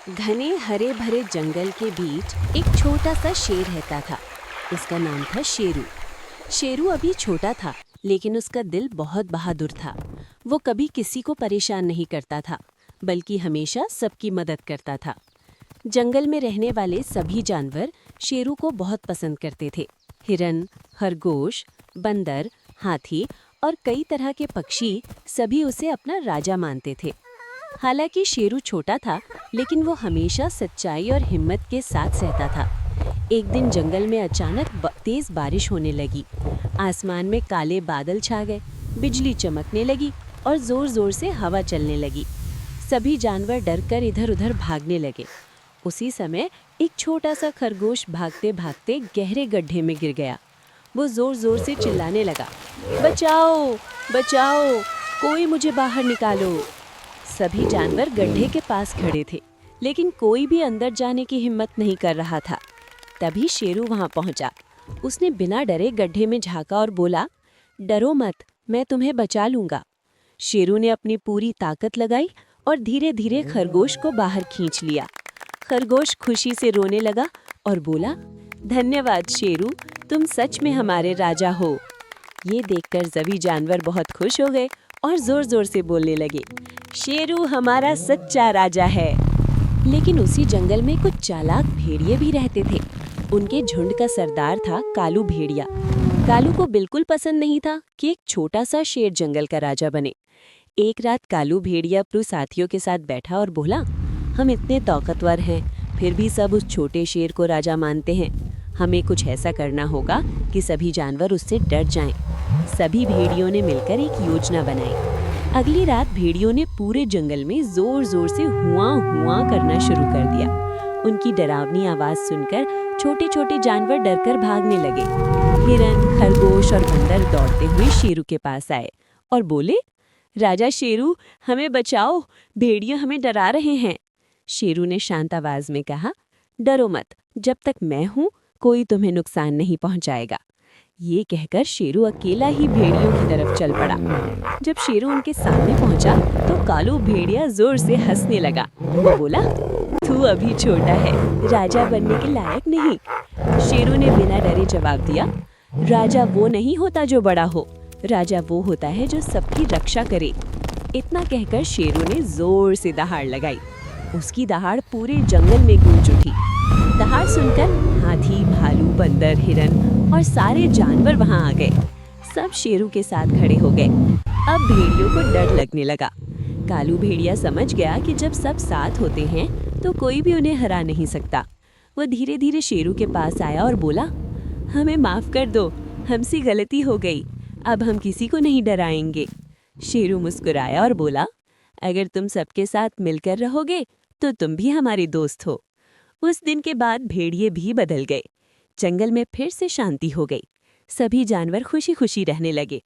घने हरे भरे जंगल के बीच एक छोटा सा शेर रहता था। उसका नाम था शेरू। शेरू अभी छोटा था, लेकिन उसका दिल बहुत बहादुर था। वो कभी किसी को परेशान नहीं करता था, बल्कि हमेशा सबकी मदद करता था। जंगल में रहने वाले सभी जानवर शेरू को बहुत पसंद करते थे। हिरन, खरगोश, बंदर, हाथी और कई तरह के पक्षी सभी उसे अपना राजा मानते थे। हालांकि शेरू छोटा था, लेकिन वो हमेशा सच्चाई और हिम्मत के साथ रहता था। एक दिन जंगल में अचानक तेज बारिश होने लगी। आसमान में काले बादल छा गए, बिजली चमकने लगी और जोर-जोर से हवा चलने लगी। सभी जानवर डरकर इधर-उधर भागने लगे। उसी समय एक छोटा सा खरगोश भागते-भागते गहरे गड्ढे में गिर गया। वो जोर-जोर से चिल्लाने लगा, बचाओ, बचाओ, कोई मुझे बाहर निकालो। सभी जानवर गड्ढे के पास खड़े थे, लेकिन कोई भी अंदर जाने की हिम्मत नहीं कर रहा था। तभी शेरू वहां पहुंचा। उसने बिना डरे गड्ढे में झांका और बोला, डरो मत, मैं तुम्हें बचा लूंगा। शेरू ने अपनी पूरी ताकत लगाई और धीरे-धीरे खरगोश को बाहर खींच लिया। खरगोश खुशी से रोने लगा और बोला, धन्यवाद शेरू, तुम सच में हमारे राजा हो। ये देखकर सभी जानवर बहुत खुश हो गए और जोर-जोर से बोलने लगे, शेरू हमारा सच्चा राजा है। लेकिन उसी जंगल में कुछ चालाक भेड़िए भी रहते थे। उनके झुंड का सरदार था कालू भेड़िया। कालू को बिल्कुल पसंद नहीं था कि एक छोटा सा शेर जंगल का राजा बने। एक रात कालू भेड़िया अपने साथियों के साथ बैठा और बोला, हम इतने ताकतवर हैं, फिर भी सब उस छोटे शेर को राजा मानते हैं। हमें कुछ ऐसा करना होगा कि सभी जानवर उससे डर जाएं। सभी भेड़ियों ने मिलकर एक योजना बनाई। अगली रात भेड़ियों ने पूरे जंगल में जोर-जोर से हुआ हुआ करना शुरू कर दिया। उनकी डरावनी आवाज सुनकर छोटे-छोटे जानवर डरकर भागने लगे। हिरन, खरगोश और बंदर दौड़ते हुए शेरू के पास आए और बोले, राजा शेरू, हमें बचाओ, भेड़िए हमें डरा रहे हैं। शेरू ने शांत आवाज में कहा, डरो मत, जब तक मैं हूँ कोई तुम्हें नुकसान नहीं पहुँचाएगा। ये कहकर शेरू अकेला ही भेड़ियों की तरफ चल पड़ा। जब शेरू उनके सामने पहुंचा तो कालू भेड़िया जोर से हंसने लगा। वो बोला, तू अभी छोटा है, राजा बनने के लायक नहीं। शेरू ने बिना डरे जवाब दिया, राजा वो नहीं होता जो बड़ा हो, राजा वो होता है जो सबकी रक्षा करे। इतना कहकर शेरू ने जोर से दहाड़ लगाई। उसकी दहाड़ पूरे जंगल में गूंज उठी। दहाड़ सुनकर हाथी, भालू, बंदर, हिरन और सारे जानवर वहां आ गए। सब शेरू के साथ खड़े हो गए। अब भेड़ियों को डर लगने लगा। कालू भेड़िया समझ गया कि जब सब साथ होते हैं तो कोई भी उन्हें हरा नहीं सकता। वो धीरे धीरे शेरू के पास आया और बोला, हमें माफ कर दो, हमसे गलती हो गई, अब हम किसी को नहीं डराएंगे। शेरू मुस्कुराया और बोला, अगर तुम सबके साथ मिलकर रहोगे तो तुम भी हमारे दोस्त हो। उस दिन के बाद भेड़िए भी बदल गए। जंगल में फिर से शांति हो गई। सभी जानवर खुशी खुशी रहने लगे।